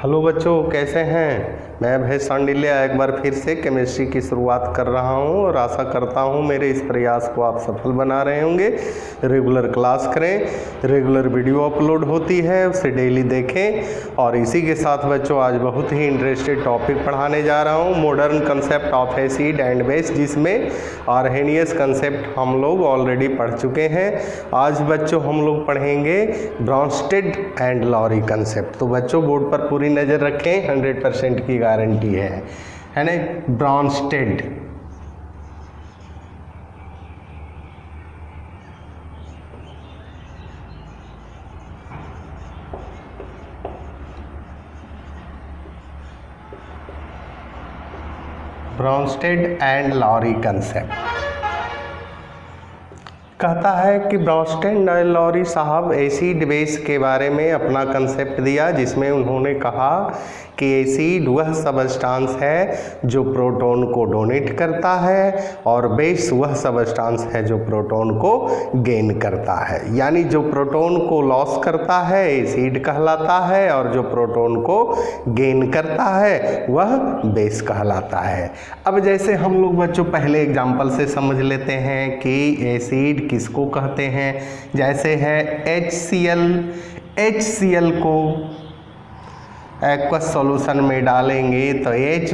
Hello बच्चों, कैसे हैं। मैं भैया सांडिल्या एक बार फिर से केमिस्ट्री की शुरुआत कर रहा हूं और आशा करता हूं मेरे इस प्रयास को आप सफल बना रहे होंगे। रेगुलर क्लास करें, रेगुलर वीडियो अपलोड होती है उसे डेली देखें। और इसी के साथ बच्चों आज बहुत ही इंटरेस्टेड टॉपिक पढ़ाने जा रहा हूं, modern concept of acid and base, जिसमें आर्हेनियस कंसेप्ट हम लोग ऑलरेडी पढ़ चुके हैं। आज बच्चों हम लोग पढ़ेंगे ब्रॉन्स्टेड एंड लॉरी कंसेप्ट। तो बच्चों बोर्ड पर पूरी नज़र रखें, 100% की गारंटी है ना। Bronsted Bronsted and Lowry concept कहता है कि ब्रॉन्स्टेड एंड लॉरी साहब एसिड बेस के बारे में अपना कंसेप्ट दिया, जिसमें उन्होंने कहा कि एसिड वह सबस्टांस है जो प्रोटॉन को डोनेट करता है और बेस वह सबस्टांस है जो प्रोटॉन को गेन करता है। यानी जो प्रोटॉन को लॉस करता है एसिड कहलाता है और जो प्रोटॉन को गेन करता है वह बेस कहलाता है। अब जैसे हम लोग बच्चों पहले एग्जाम्पल से समझ लेते हैं कि एसिड किसको कहते हैं। जैसे है HCl को एक्वस सॉल्यूशन में डालेंगे तो H+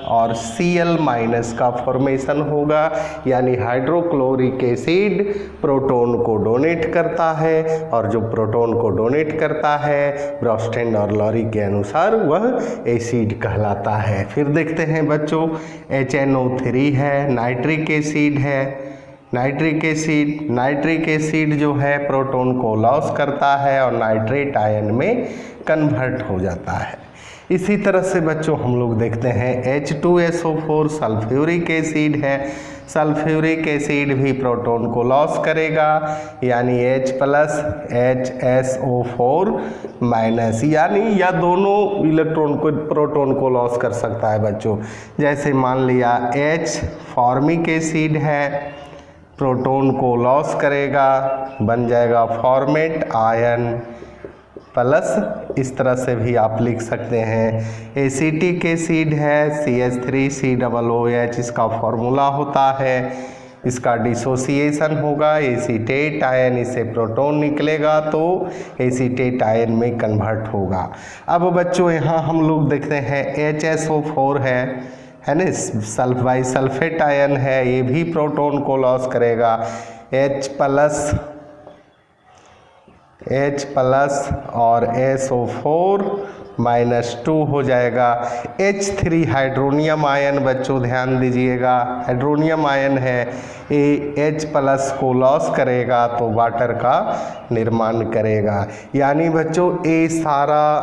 और Cl- का फॉर्मेशन होगा, यानी हाइड्रोक्लोरिक एसिड प्रोटॉन को डोनेट करता है और जो प्रोटॉन को डोनेट करता है ब्रॉन्स्टेड और लॉरी के अनुसार वह एसिड कहलाता है। फिर देखते हैं बच्चों HNO3 है, नाइट्रिक एसिड है। नाइट्रिक एसिड जो है प्रोटॉन को लॉस करता है और नाइट्रेट आयन में कन्वर्ट हो जाता है। इसी तरह से बच्चों हम लोग देखते हैं H2SO4 सल्फ्यूरिक एसिड है। सल्फ्यूरिक एसिड भी प्रोटॉन को लॉस करेगा, यानी H+ HSO4-, यानी या दोनों इलेक्ट्रॉन को प्रोटॉन को लॉस कर सकता है बच्चों। जैसे मान लिया H फॉर्मिक एसिड है, प्रोटॉन को लॉस करेगा, बन जाएगा फॉर्मेट आयन प्लस। इस तरह से भी आप लिख सकते हैं। एसिटिक एसिड है CH3COOH, इसका फॉर्मूला होता है, इसका डिसोसिएशन होगा एसीटेट आयन, इससे प्रोटॉन निकलेगा तो एसीटेट आयन में कन्वर्ट होगा। अब बच्चों यहाँ हम लोग देखते हैं HSO4 है ना, बाइसल्फेट आयन है, ये भी प्रोटॉन को लॉस करेगा। H+ और SO4-2 हो जाएगा। H3 हाइड्रोनियम आयन बच्चों ध्यान दीजिएगा, हाइड्रोनियम आयन है, ये H+ को लॉस करेगा तो वाटर का निर्माण करेगा। यानी बच्चों ये सारा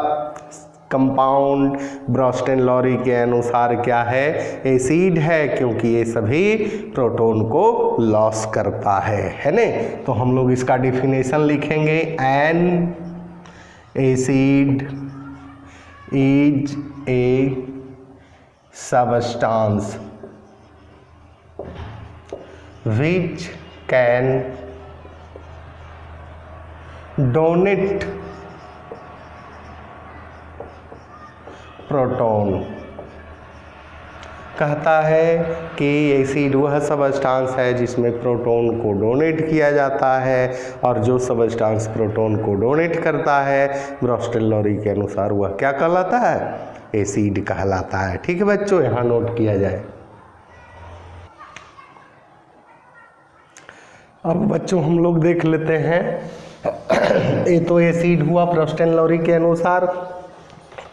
कंपाउंड ब्रॉन्स्टेड लॉरी के अनुसार क्या है, एसिड है, क्योंकि ये सभी प्रोटॉन को लॉस करता है ना। तो हम लोग इसका डिफिनेशन लिखेंगे, N acid is a substance which can donate proton. कहता है कि एसिड वह सबस्टांस है जिसमें प्रोटॉन को डोनेट किया जाता है और जो सबस्टांस प्रोटॉन को डोनेट करता है ब्रॉन्स्टेड लॉरी के अनुसार वह क्या कहलाता है, एसिड कहलाता है। ठीक है बच्चों, यहाँ नोट किया जाए। अब बच्चों हम लोग देख लेते हैं, ये तो एसिड हुआ ब्रॉन्स्टेड लॉरी के अनुसार।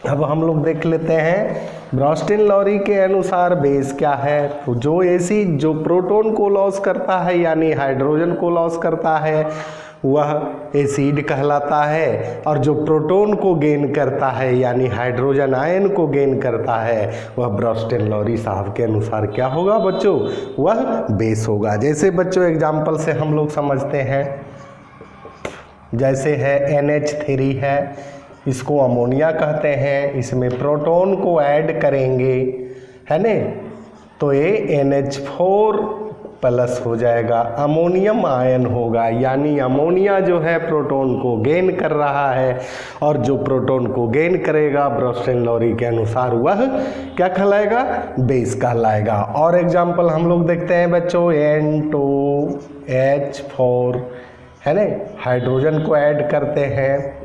अब हम लोग देख लेते हैं ब्रॉन्स्टेड लॉरी के अनुसार बेस क्या है। तो जो एसिड जो प्रोटॉन को लॉस करता है यानी हाइड्रोजन को लॉस करता है वह एसिड कहलाता है, और जो प्रोटॉन को गेन करता है यानी हाइड्रोजन आयन को गेन करता है वह ब्रॉन्स्टेड लॉरी साहब के अनुसार क्या होगा बच्चों, वह बेस होगा। जैसे बच्चों एग्जाम्पल से हम लोग समझते हैं, जैसे है NH3 है, इसको अमोनिया कहते हैं, इसमें प्रोटॉन को ऐड करेंगे है ना, तो ये NH4 प्लस हो जाएगा, अमोनियम आयन होगा, यानी अमोनिया जो है प्रोटॉन को गेन कर रहा है और जो प्रोटॉन को गेन करेगा ब्रोस्टेन-लॉरी के अनुसार वह क्या कहलाएगा, बेस कहलाएगा। और एग्जाम्पल हम लोग देखते हैं बच्चों, N2H4 है ना, हाइड्रोजन को ऐड करते हैं,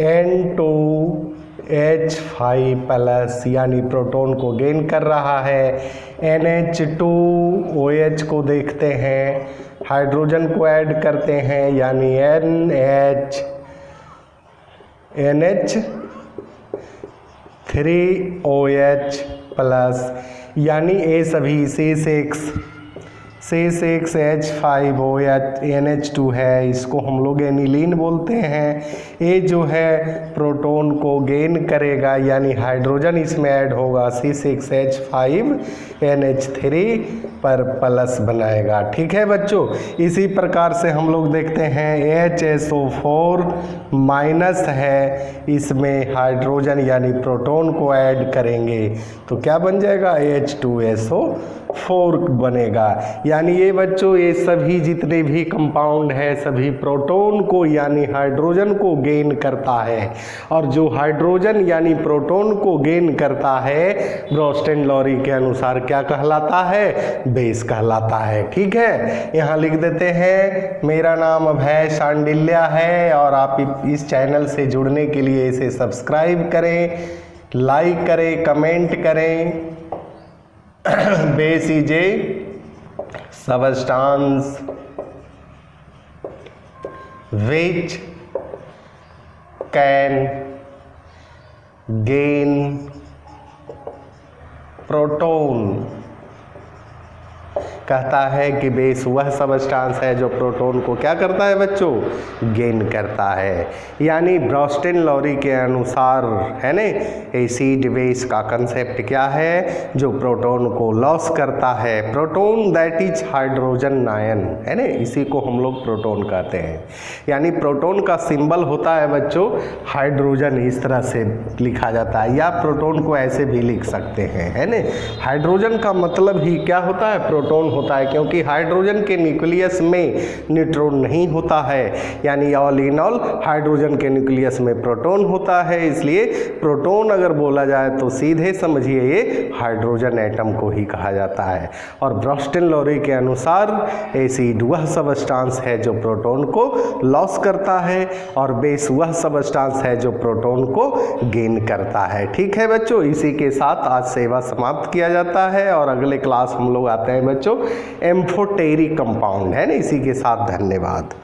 N2H5 यानी प्रोटॉन को गेन कर रहा है, NH2OH को देखते हैं, हाइड्रोजन को ऐड करते हैं यानी NH3OH+, यानी ये सभी C6H5OH NH2 है, इसको हम लोग एनिलीन बोलते हैं। ये जो है प्रोटॉन को गेन करेगा यानी हाइड्रोजन इसमें ऐड होगा, C6H5NH3 पर प्लस बनाएगा। ठीक है बच्चों, इसी प्रकार से हम लोग देखते हैं HSO4 माइनस है, इसमें हाइड्रोजन यानी प्रोटॉन को ऐड करेंगे तो क्या बन जाएगा, H2SO4 बनेगा। यानी ये बच्चों ये सभी जितने भी कंपाउंड है सभी प्रोटॉन को यानी हाइड्रोजन को गेन करता है, और जो हाइड्रोजन यानी प्रोटॉन को गेन करता है ब्रोस्टेन-लॉरी के अनुसार क्या कहलाता है, बेस कहलाता है। ठीक है, यहाँ लिख देते हैं, मेरा नाम अभय शांडिल्या है और आप इस चैनल से जुड़ने के लिए इसे सब्सक्राइब करें, लाइक करें, कमेंट करें। Base is a substance which can gain proton, कहता है कि बेस वह सबस्टांस है जो प्रोटॉन को क्या करता है बच्चों, गेन करता है। यानी ब्रोस्टेन-लॉरी के अनुसार है ना, एसिड बेस का कंसेप्ट क्या है, जो प्रोटॉन को लॉस करता है, proton that is hydrogen ion है ना, इसी को हम लोग प्रोटॉन कहते हैं। यानी प्रोटॉन का सिंबल होता है बच्चों हाइड्रोजन, इस तरह से लिखा जाता है, या प्रोटॉन को ऐसे भी लिख सकते हैं है ना। हाइड्रोजन का मतलब ही क्या होता है, प्रोटॉन होता है, क्योंकि हाइड्रोजन के न्यूक्लियस में न्यूट्रॉन नहीं होता है, यानी ऑल इन ऑल हाइड्रोजन के न्यूक्लियस में प्रोटॉन होता है, इसलिए प्रोटॉन अगर बोला जाए तो सीधे समझिए ये हाइड्रोजन एटम को ही कहा जाता है। और ब्रोस्टेन-लॉरी के अनुसार एसिड वह सबस्टांस है जो प्रोटॉन को लॉस करता है और बेस वह सबस्टांस है जो प्रोटॉन को गेन करता है। ठीक है बच्चों, इसी के साथ आज सेवा समाप्त किया जाता है और अगले क्लास हम लोग आते हैं बच्चों एम्फोटेरिक कंपाउंड है ना। इसी के साथ धन्यवाद।